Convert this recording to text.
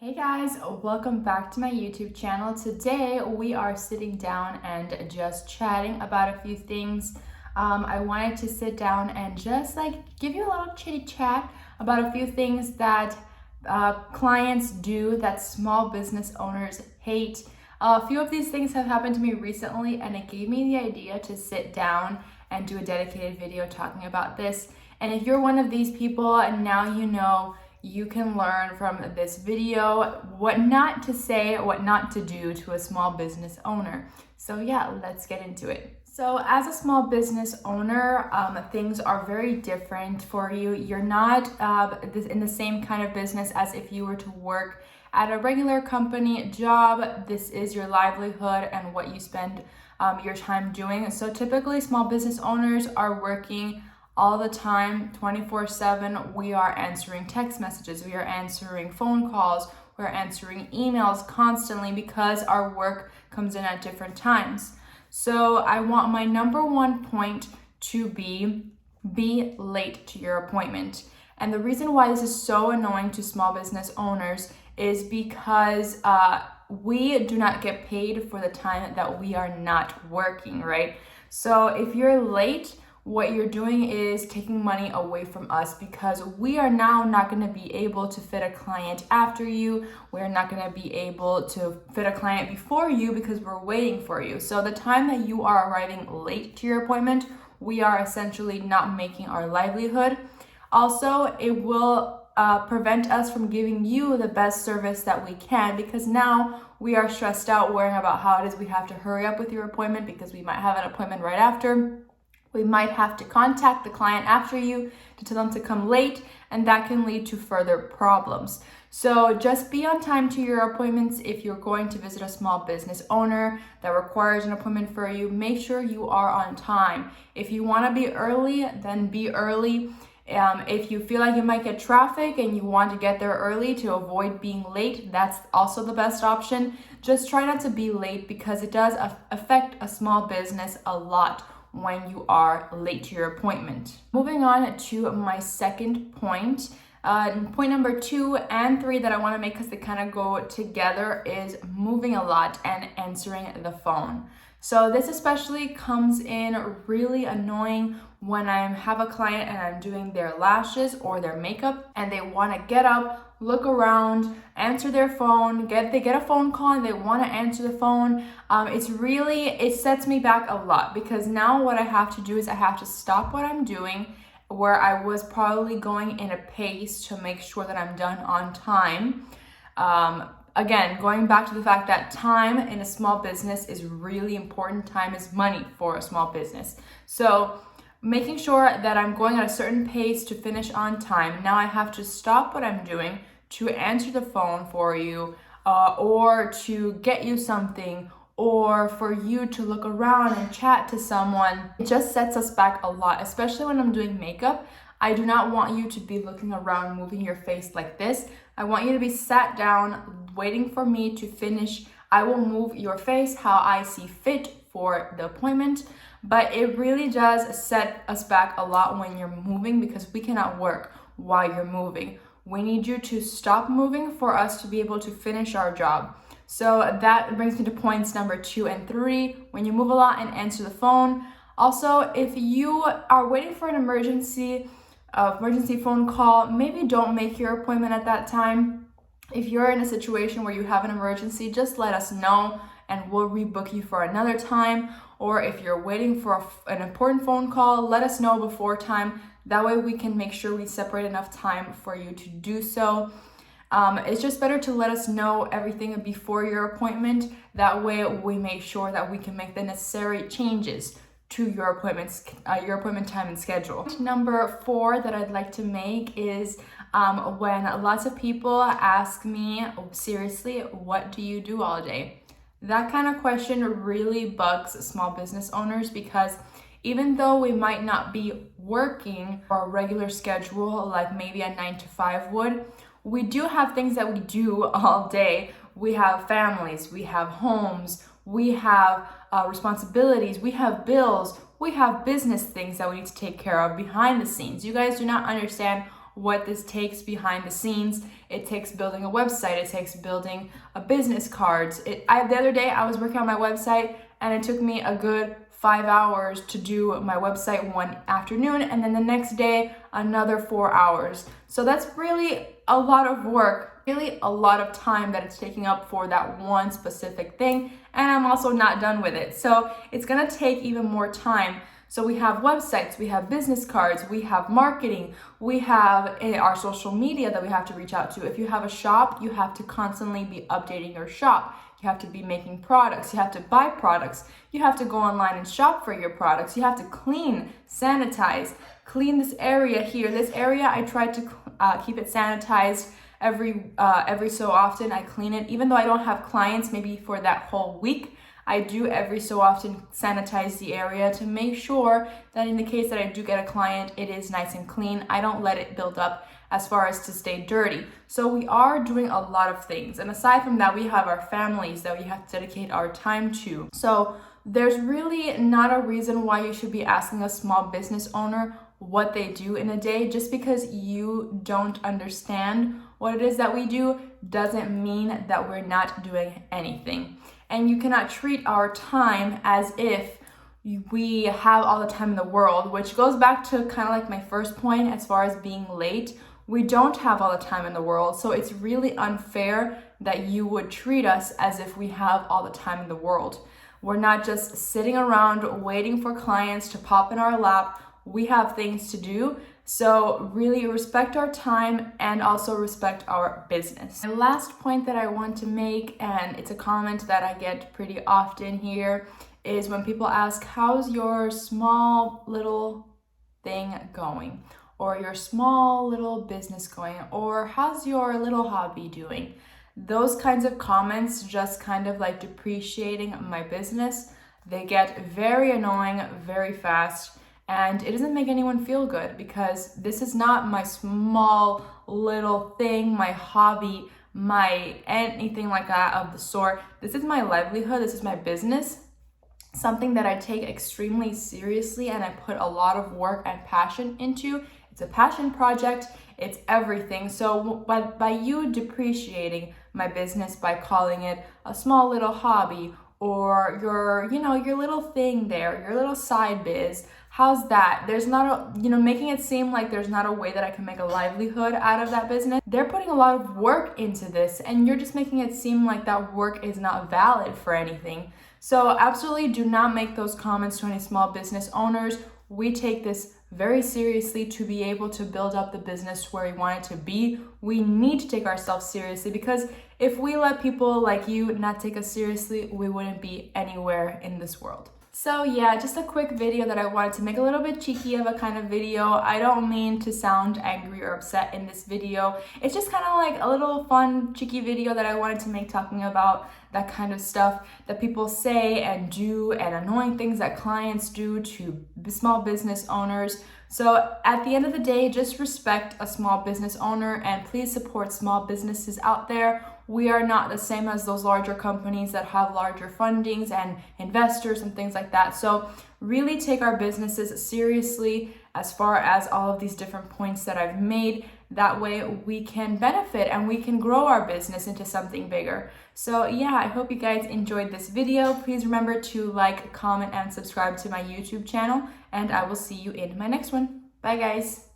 Hey guys, welcome back to my YouTube channel. Today we are sitting down and just chatting about a few things. I wanted to sit down and just give you a little chitty chat about a few things that clients do that small business owners hate. A few of these things have happened to me recently, and it gave me the idea to sit down and do a dedicated video talking about this. And if you're one of these people and now you know, you can learn from this video what not to say, what not to do to a small business owner. So yeah, let's get into it. So as a small business owner, things are very different for you. You're not in the same kind of business as if you were to work at a regular company job. This is your livelihood and what you spend your time doing. So typically small business owners are working all the time, 24/7. We are answering text messages, we are answering phone calls, we're answering emails constantly because our work comes in at different times. So I want my number one point to be late to your appointment. And the reason why this is so annoying to small business owners is because we do not get paid for the time that we are not working, right? So if you're late, what you're doing is taking money away from us, because we are now not going to be able to fit a client after you. We're not going to be able to fit a client before you because we're waiting for you. So the time that you are arriving late to your appointment, we are essentially not making our livelihood. Also, it will prevent us from giving you the best service that we can, because now we are stressed out worrying about how it is we have to hurry up with your appointment because we might have an appointment right after. We might have to contact the client after you to tell them to come late, and that can lead to further problems. So just be on time to your appointments. If you're going to visit a small business owner that requires an appointment for you, make sure you are on time. If you want to be early, then be early. If you feel like you might get traffic and you want to get there early to avoid being late, that's also the best option. Just try not to be late, because it does affect a small business a lot when you are late to your appointment. Moving on to my second point. Point number 2 and 3 that I want to make, because they kind of go together, is moving a lot and answering the phone. So this especially comes in really annoying when I have a client and I'm doing their lashes or their makeup, and they want to get up, look around, answer their phone, they get a phone call and they want to answer the phone. It sets me back a lot, because now what I have to do is I have to stop what I'm doing, where I was probably going in a pace to make sure that I'm done on time. Again, going back to the fact that time in a small business is really important. Time is money for a small business. So making sure that I'm going at a certain pace to finish on time. Now I have to stop what I'm doing to answer the phone for you, or to get you something, or for you to look around and chat to someone. It just sets us back a lot, especially when I'm doing makeup. I do not want you to be looking around, moving your face like this. I want you to be sat down, waiting for me to finish. I will move your face how I see fit for the appointment, but it really does set us back a lot when you're moving, because we cannot work while you're moving. We need you to stop moving for us to be able to finish our job. So that brings me to points number 2 and 3, when you move a lot and answer the phone. Also, if you are waiting for an emergency phone call, maybe don't make your appointment at that time. If you're in a situation where you have an emergency, just let us know and we'll rebook you for another time. Or if you're waiting for an important phone call, let us know before time. That way we can make sure we separate enough time for you to do so. It's just better to let us know everything before your appointment. That way we make sure that we can make the necessary changes to your appointment time and schedule. Number 4 that I'd like to make is when lots of people ask me, seriously, what do you do all day? That kind of question really bugs small business owners, because even though we might not be working for a regular schedule like maybe a 9 to 5 would, we do have things that we do all day. We have families, we have homes, we have responsibilities, we have bills, we have business things that we need to take care of behind the scenes. You guys do not understand what this takes behind the scenes. It takes building a website, it takes building a business cards. The other day I was working on my website and it took me a good 5 hours to do my website one afternoon, and then the next day another 4 hours. So that's really a lot of work, really a lot of time that it's taking up for that one specific thing, and I'm also not done with it. So it's gonna take even more time. So we have websites, we have business cards, we have marketing, we have our social media that we have to reach out to. If you have a shop, you have to constantly be updating your shop. You have to be making products, you have to buy products, you have to go online and shop for your products, you have to clean, sanitize, clean this area here. This area, I try to keep it sanitized every so often. I clean it, even though I don't have clients maybe for that whole week. I do every so often sanitize the area to make sure that in the case that I do get a client, it is nice and clean. I don't let it build up as far as to stay dirty. So we are doing a lot of things. And aside from that, we have our families that we have to dedicate our time to. So there's really not a reason why you should be asking a small business owner what they do in a day. Just because you don't understand what it is that we do doesn't mean that we're not doing anything. And you cannot treat our time as if we have all the time in the world, which goes back to kind of like my first point as far as being late. We don't have all the time in the world, so it's really unfair that you would treat us as if we have all the time in the world. We're not just sitting around waiting for clients to pop in our lap. We have things to do. So really respect our time and also respect our business. The last point that I want to make, and it's a comment that I get pretty often here, is when people ask, how's your small little thing going? Or your small little business going? Or how's your little hobby doing? Those kinds of comments just kind of like depreciating my business. They get very annoying very fast. And it doesn't make anyone feel good, because this is not my small little thing, my hobby, my anything like that of the sort. This is my livelihood, this is my business, something that I take extremely seriously and I put a lot of work and passion into. It's a passion project, it's everything. So by you depreciating my business by calling it a small little hobby or your little thing there, your little side biz, how's that? There's not making it seem like there's not a way that I can make a livelihood out of that business. They're putting a lot of work into this and you're just making it seem like that work is not valid for anything. So absolutely do not make those comments to any small business owners. We take this very seriously to be able to build up the business to where we want it to be. We need to take ourselves seriously, because if we let people like you not take us seriously, we wouldn't be anywhere in this world. So yeah, just a quick video that I wanted to make, a little bit cheeky of a kind of video. I don't mean to sound angry or upset in this video. It's just kind of like a little fun, cheeky video that I wanted to make, talking about that kind of stuff that people say and do, and annoying things that clients do to small business owners. So at the end of the day, just respect a small business owner and please support small businesses out there. We are not the same as those larger companies that have larger fundings and investors and things like that. So really take our businesses seriously as far as all of these different points that I've made. That way we can benefit and we can grow our business into something bigger. So yeah, I hope you guys enjoyed this video. Please remember to like, comment, and subscribe to my YouTube channel, and I will see you in my next one. Bye guys.